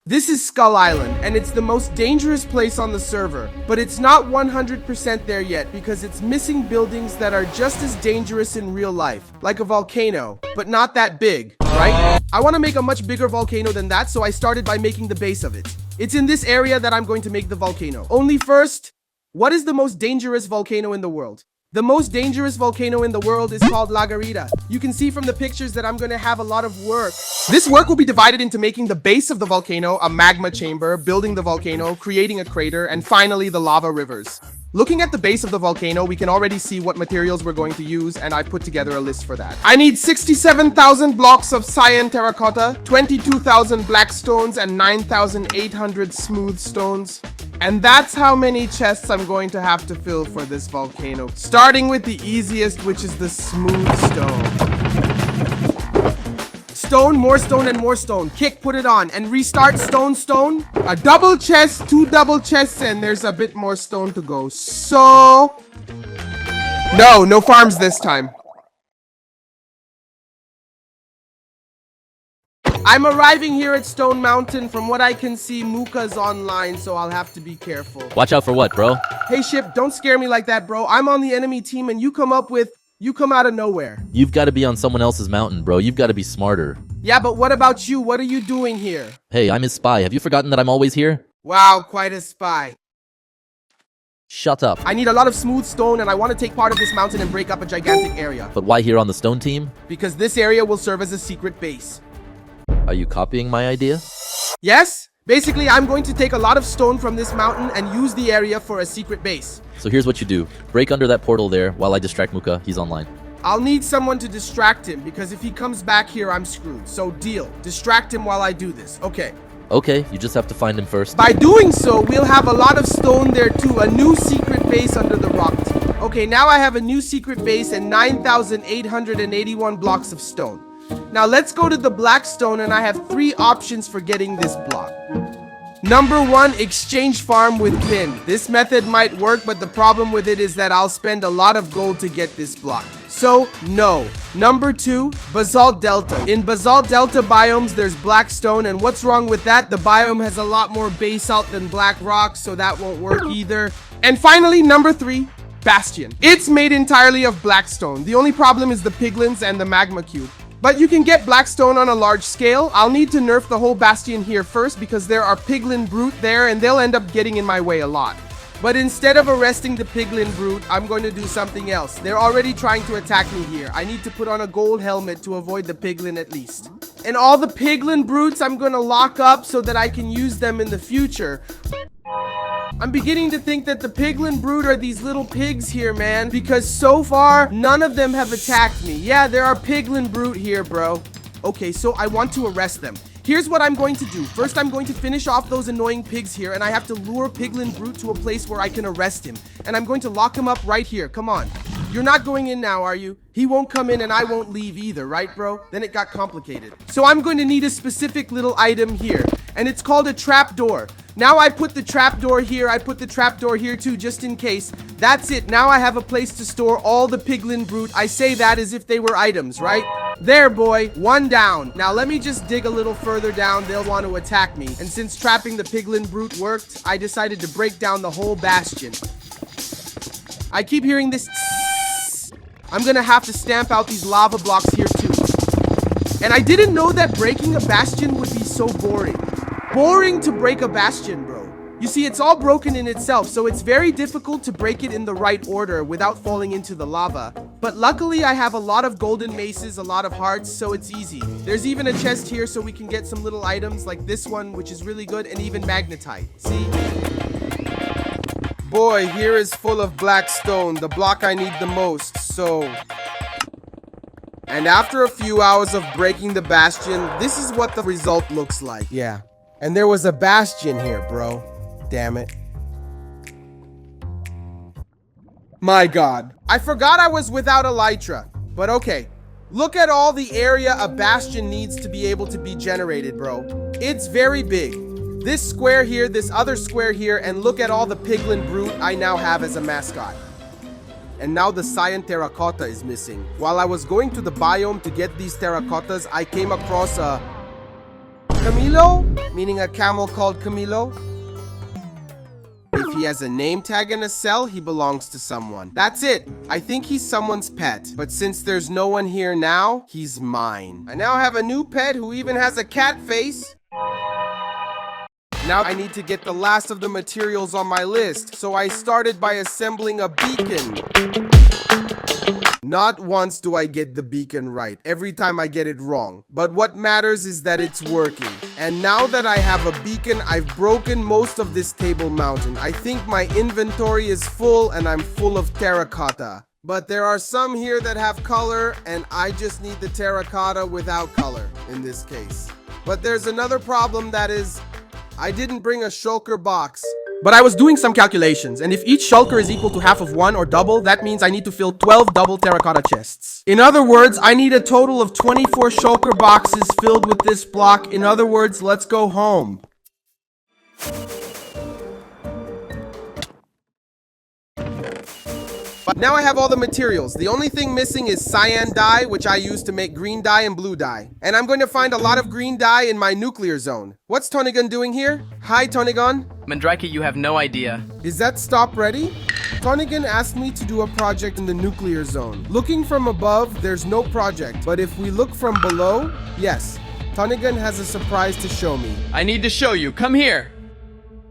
This is Skull Island, and it's the most dangerous place on the server, but it's not 100% there yet because it's missing buildings that are just as dangerous in real life, like a volcano, but not that big, right? I want to make a much bigger volcano than that, so I started by making the base of it. It's in this area that I'm going to make the volcano. Only first, what is the most dangerous volcano in the world? The most dangerous volcano in the world is called La Garita. You can see from the pictures that I'm going to have a lot of work. This work will be divided into making the base of the volcano, a magma chamber, building the volcano, creating a crater, and finally the lava rivers. Looking at the base of the volcano, we can already see what materials we're going to use, and I put together a list for that. I need 67,000 blocks of cyan terracotta, 22,000 black stones, and 9,800 smooth stones. And that's how many chests I'm going to have to fill for this volcano. Starting with the easiest, which is the smooth stone. Stone, more stone, and more stone. Kick, put it on, and restart stone, stone. A double chest, 2 double chests, and there's a bit more stone to go. So... No farms this time. I'm arriving here at Stone Mountain. From what I can see, Muka's online, so I'll have to be careful. Watch out for what, bro? Hey, Ship, don't scare me like that, bro. I'm on the enemy team, and you come out of nowhere. You've got to be on someone else's mountain, bro. You've got to be smarter. Yeah, but what about you? What are you doing here? Hey, I'm his spy. Have you forgotten that I'm always here? Wow, quite a spy. Shut up. I need a lot of smooth stone, and I want to take part of this mountain and break up a gigantic area. But why here on the stone team? Because this area will serve as a secret base. Are you copying my idea? Yes. Basically, I'm going to take a lot of stone from this mountain and use the area for a secret base. So here's what you do. Break under that portal there while I distract Muka. He's online. I'll need someone to distract him, because if he comes back here, I'm screwed. So deal. Distract him while I do this. Okay. Okay, you just have to find him first. By doing so, we'll have a lot of stone there too. A new secret base under the rock team. Okay, now I have a new secret base and 9,881 blocks of stone. Now let's go to the black stone, and I have 3 options for getting this block. Number 1, exchange farm with pin. This method might work, but the problem with it is that I'll spend a lot of gold to get this block. So, no. Number 2, basalt delta. In basalt delta biomes, there's black stone, and what's wrong with that? The biome has a lot more basalt than black rock, so that won't work either. And finally, number 3, bastion. It's made entirely of black stone. The only problem is the piglins and the magma cube. But you can get blackstone on a large scale. I'll need to nerf the whole bastion here first because there are piglin brute there and they'll end up getting in my way a lot. But instead of arresting the piglin brute, I'm going to do something else. They're already trying to attack me here. I need to put on a gold helmet to avoid the piglin at least. And all the piglin brutes I'm going to lock up so that I can use them in the future. I'm beginning to think that the piglin brood are these little pigs here, man, because so far, none of them have attacked me. Yeah, there are piglin brood here, bro. Okay, so I want to arrest them. Here's what I'm going to do. First, I'm going to finish off those annoying pigs here, and I have to lure piglin brood to a place where I can arrest him. And I'm going to lock him up right here. Come on. You're not going in now, are you? He won't come in and I won't leave either, right, bro? Then it got complicated. So I'm going to need a specific little item here, and it's called a trapdoor. Now I put the trapdoor here. I put the trapdoor here too, just in case. That's it. Now I have a place to store all the piglin brute. I say that as if they were items, right? There, boy. 1 down. Now let me just dig a little further down. They'll want to attack me. And since trapping the piglin brute worked, I decided to break down the whole bastion. I keep hearing this tss. I'm gonna have to stamp out these lava blocks here too. And I didn't know that breaking a bastion would be so boring. Boring to break a bastion, bro. You see, it's all broken in itself, so it's very difficult to break it in the right order without falling into the lava. But luckily, I have a lot of golden maces, a lot of hearts, so it's easy. There's even a chest here so we can get some little items like this one, which is really good, and even magnetite. See? Boy, here is full of black stone, the block I need the most, so... And after a few hours of breaking the bastion, this is what the result looks like. Yeah. And there was a bastion here, bro. Damn it. My god. I forgot I was without elytra. But okay. Look at all the area a bastion needs to be able to be generated, bro. It's very big. This square here, this other square here, and look at all the piglin brute I now have as a mascot. And now the cyan terracotta is missing. While I was going to the biome to get these terracottas, I came across a Camilo? Meaning a camel called Camilo? If he has a name tag in a cell, he belongs to someone. That's it. I think he's someone's pet. But since there's no one here now, he's mine. I now have a new pet who even has a cat face. Now I need to get the last of the materials on my list. So I started by assembling a beacon. Not once do I get the beacon right. Every time I get it wrong. But what matters is that it's working. And now that I have a beacon, I've broken most of this table mountain. I think my inventory is full and I'm full of terracotta. But there are some here that have color and I just need the terracotta without color in this case. But there's another problem, that is, I didn't bring a shulker box. But I was doing some calculations, and if each shulker is equal to half of one or double, that means I need to fill 12 double terracotta chests. In other words, I need a total of 24 shulker boxes filled with this block. In other words, let's go home. But now I have all the materials. The only thing missing is cyan dye, which I use to make green dye and blue dye. And I'm going to find a lot of green dye in my nuclear zone. What's Tonigan doing here? Hi, Tonigan. Mendrake, you have no idea. Is that stop ready? Tonigan asked me to do a project in the nuclear zone. Looking from above, there's no project. But if we look from below, yes. Tonigan has a surprise to show me. I need to show you. Come here.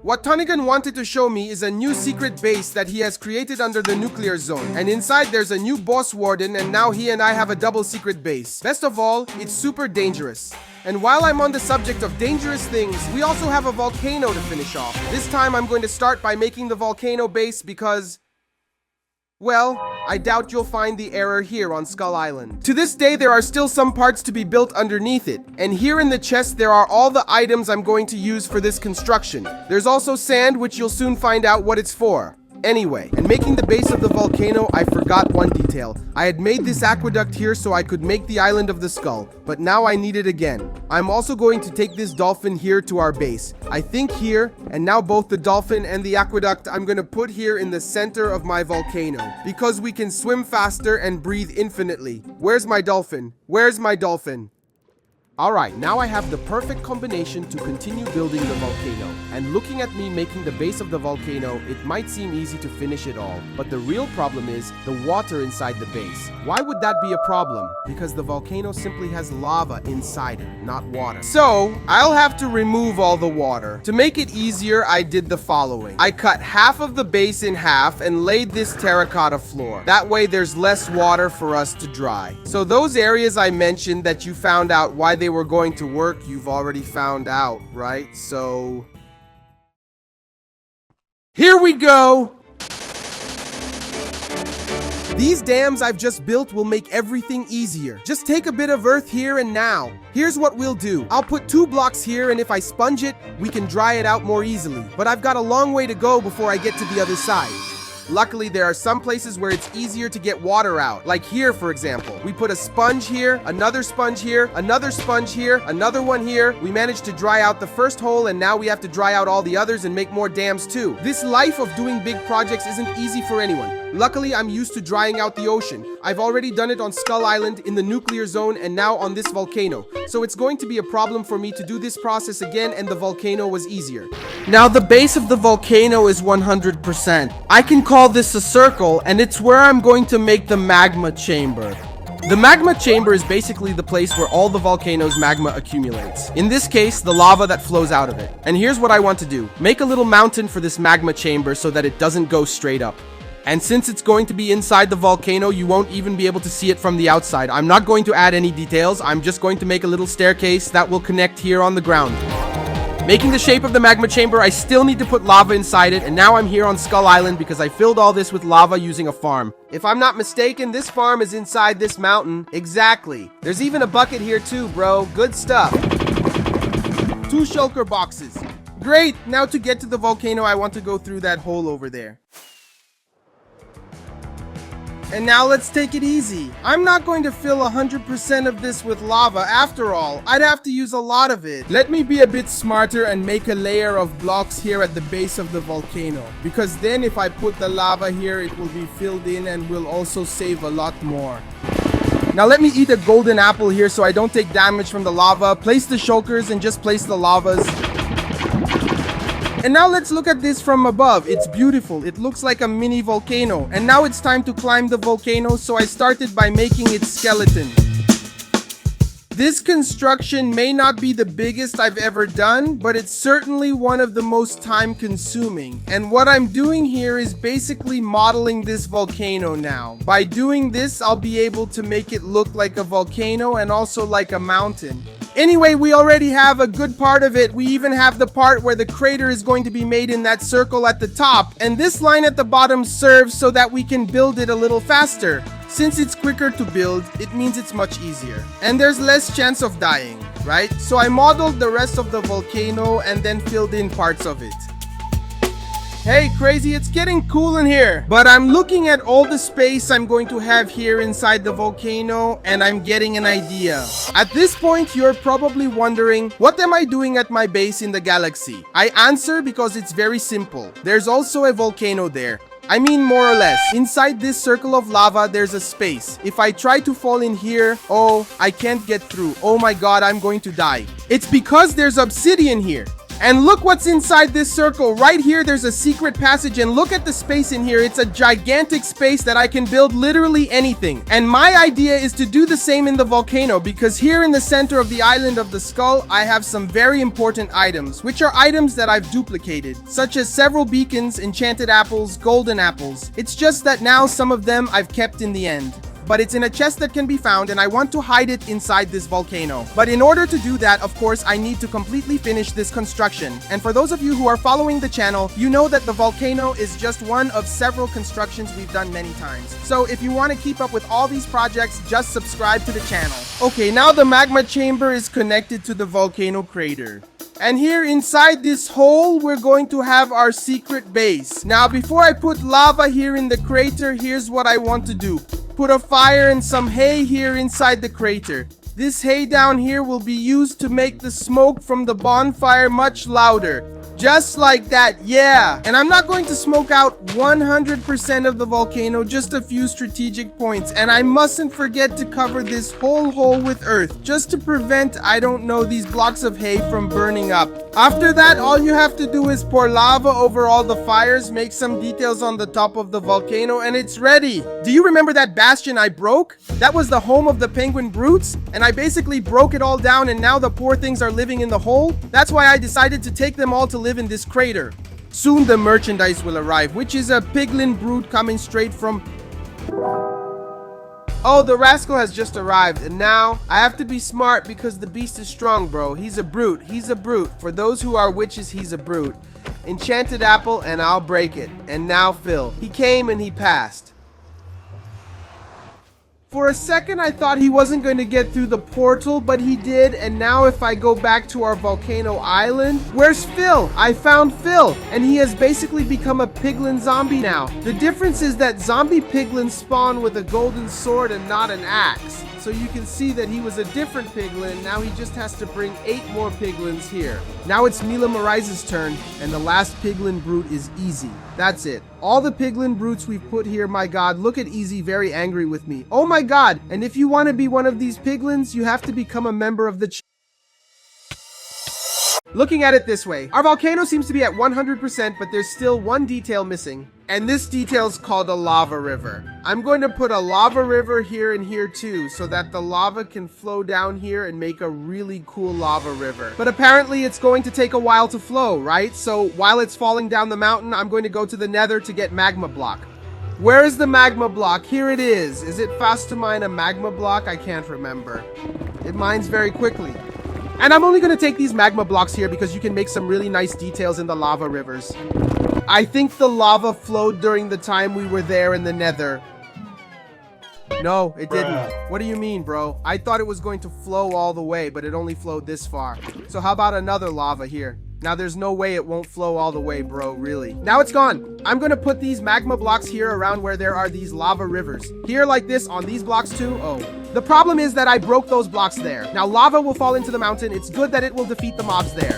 What Tonigan wanted to show me is a new secret base that he has created under the nuclear zone. And inside there's a new boss warden, and now he and I have a double secret base. Best of all, it's super dangerous. And while I'm on the subject of dangerous things, we also have a volcano to finish off. This time I'm going to start by making the volcano base because, well, I doubt you'll find the error here on Skull Island. To this day, there are still some parts to be built underneath it. And here in the chest, there are all the items I'm going to use for this construction. There's also sand, which you'll soon find out what it's for. Anyway, in making the base of the volcano, I forgot one detail. I had made this aqueduct here so I could make the island of the skull, but now I need it again. I'm also going to take this dolphin here to our base. I think here, and now both the dolphin and the aqueduct I'm going to put here in the center of my volcano, because we can swim faster and breathe infinitely. Where's my dolphin? Where's my dolphin? Alright, now I have the perfect combination to continue building the volcano. And looking at me making the base of the volcano, it might seem easy to finish it all. But the real problem is the water inside the base. Why would that be a problem? Because the volcano simply has lava inside it, not water. So, I'll have to remove all the water. To make it easier, I did the following. I cut half of the base in half and laid this terracotta floor. That way there's less water for us to dry. So those areas I mentioned that you found out why they were going to work, you've already found out, right? So here we go! These dams I've just built will make everything easier. Just take a bit of earth here and now. Here's what we'll do. I'll put 2 blocks here, and if I sponge it, we can dry it out more easily. But I've got a long way to go before I get to the other side. Luckily, there are some places where it's easier to get water out. Like here, for example. We put a sponge here, another sponge here, another sponge here, another one here. We managed to dry out the first hole, and now we have to dry out all the others and make more dams too. This life of doing big projects isn't easy for anyone. Luckily, I'm used to drying out the ocean. I've already done it on Skull Island, in the nuclear zone, and now on this volcano. So it's going to be a problem for me to do this process again, and the volcano was easier. Now, the base of the volcano is 100%. I can call this a circle, and it's where I'm going to make the magma chamber. The magma chamber is basically the place where all the volcano's magma accumulates. In this case, the lava that flows out of it. And here's what I want to do. Make a little mountain for this magma chamber so that it doesn't go straight up. And since it's going to be inside the volcano, you won't even be able to see it from the outside. I'm not going to add any details. I'm just going to make a little staircase that will connect here on the ground. Making the shape of the magma chamber, I still need to put lava inside it, and now I'm here on Skull Island because I filled all this with lava using a farm. If I'm not mistaken, this farm is inside this mountain. Exactly. There's even a bucket here too, bro. Good stuff. 2 shulker boxes. Great! Now to get to the volcano, I want to go through that hole over there. And now let's take it easy. I'm not going to fill 100% of this with lava. After all, I'd have to use a lot of it. Let me be a bit smarter and make a layer of blocks here at the base of the volcano. Because then if I put the lava here, it will be filled in and will also save a lot more. Now let me eat a golden apple here so I don't take damage from the lava. Place the shulkers and just place the lavas. And now let's look at this from above. It's beautiful. It looks like a mini volcano. And now it's time to climb the volcano, so I started by making its skeleton. This construction may not be the biggest I've ever done, but it's certainly one of the most time consuming. And what I'm doing here is basically modeling this volcano now. By doing this, I'll be able to make it look like a volcano and also like a mountain. Anyway, we already have a good part of it. We even have the part where the crater is going to be made in that circle at the top. And this line at the bottom serves so that we can build it a little faster. Since it's quicker to build, it means it's much easier. And there's less chance of dying, right? So I modeled the rest of the volcano and then filled in parts of it. Hey, crazy, it's getting cool in here. But I'm looking at all the space I'm going to have here inside the volcano, and I'm getting an idea. At this point, you're probably wondering, what am I doing at my base in the galaxy? I answer because it's very simple. There's also a volcano there. I mean, more or less. Inside this circle of lava, there's a space. If I try to fall in here, oh, I can't get through. Oh my god, I'm going to die. It's because there's obsidian here. And look what's inside this circle. Right here, there's a secret passage, and look at the space in here. It's a gigantic space that I can build literally anything. And my idea is to do the same in the volcano, because here in the center of the island of the skull, I have some very important items, which are items that I've duplicated, such as several beacons, enchanted apples, golden apples. It's just that now some of them I've kept in the end. But it's in a chest that can be found, and I want to hide it inside this volcano. But in order to do that, of course, I need to completely finish this construction. And for those of you who are following the channel, you know that the volcano is just one of several constructions we've done many times. So if you want to keep up with all these projects, just subscribe to the channel. Okay, now the magma chamber is connected to the volcano crater. And here inside this hole, we're going to have our secret base. Now, before I put lava here in the crater, here's what I want to do. Put a fire and some hay here inside the crater. This hay down here will be used to make the smoke from the bonfire much louder. Just like that, yeah. And I'm not going to smoke out 100% of the volcano, just a few strategic points. And I mustn't forget to cover this whole hole with earth, just to prevent, I don't know, these blocks of hay from burning up. After that, all you have to do is pour lava over all the fires, make some details on the top of the volcano, and it's ready. Do you remember that bastion I broke? That was the home of the penguin brutes, and I basically broke it all down, and now the poor things are living in the hole. That's why I decided to take them all to live in this crater. Soon the merchandise will arrive, which is a piglin brute coming straight from... Oh, the rascal has just arrived, and now I have to be smart because the beast is strong, bro. He's a brute. He's a brute. For those who are witches, he's a brute. Enchanted apple, and I'll break it. And now Phil. He came and he passed. For a second, I thought he wasn't going to get through the portal, but he did. And now if I go back to our volcano island, where's Phil? I found Phil, and he has basically become a piglin zombie now. The difference is that zombie piglins spawn with a golden sword and not an axe. So you can see that he was a different piglin. Now he just has to bring 8 more piglins here. Now it's Mila Moraise's turn, and the last piglin brute is Easy. That's it. All the piglin brutes we've put here, my god, look at Easy very angry with me. Oh my god, and if you want to be one of these piglins, you have to become a member of the Looking at it this way, our volcano seems to be at 100%, but there's still one detail missing. And this detail is called a lava river. I'm going to put a lava river here and here too, so that the lava can flow down here and make a really cool lava river. But apparently it's going to take a while to flow, right? So while it's falling down the mountain, I'm going to go to the nether to get magma block. Where is the magma block? Here it is. Is it fast to mine a magma block? I can't remember. It mines very quickly. And I'm only going to take these magma blocks here because you can make some really nice details in the lava rivers. I think the lava flowed during the time we were there in the nether. No, it didn't. What do you mean, bro? I thought it was going to flow all the way, but it only flowed this far. So how about another lava here? Now there's no way it won't flow all the way, bro, really. Now it's gone. I'm gonna put these magma blocks here around where there are these lava rivers. Here like this, on these blocks too. Oh. The problem is that I broke those blocks there. Now lava will fall into the mountain. It's good that it will defeat the mobs there.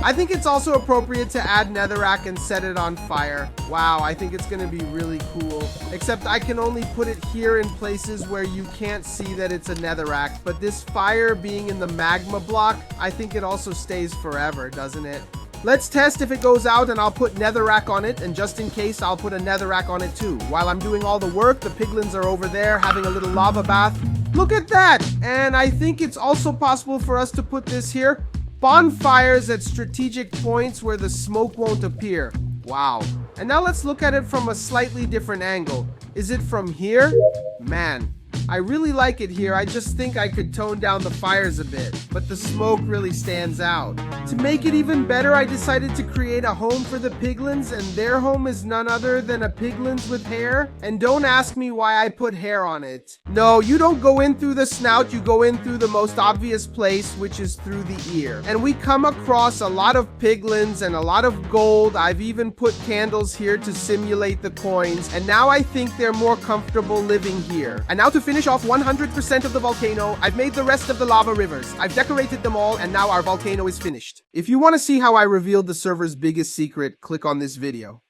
I think it's also appropriate to add netherrack and set it on fire. Wow, I think it's gonna be really cool. Except I can only put it here in places where you can't see that it's a netherrack. But this fire being in the magma block, I think it also stays forever, doesn't it? Let's test if it goes out, and I'll put netherrack on it, and just in case, I'll put a netherrack on it too. While I'm doing all the work, the piglins are over there having a little lava bath. Look at that! And I think it's also possible for us to put this here. Bonfires at strategic points where the smoke won't appear. Wow. And now let's look at it from a slightly different angle. Is it from here? Man, I really like it here. I just think I could tone down the fires a bit, but the smoke really stands out. To make it even better, I decided to create a home for the piglins, and their home is none other than a piglins with hair. And don't ask me why I put hair on it. No, you don't go in through the snout, you go in through the most obvious place, which is through the ear. And we come across a lot of piglins and a lot of gold. I've even put candles here to simulate the coins, and now I think they're more comfortable living here. And now to finish off 100% of the volcano, I've made the rest of the lava rivers. I've decorated them all, and now our volcano is finished. If you want to see how I revealed the server's biggest secret, click on this video.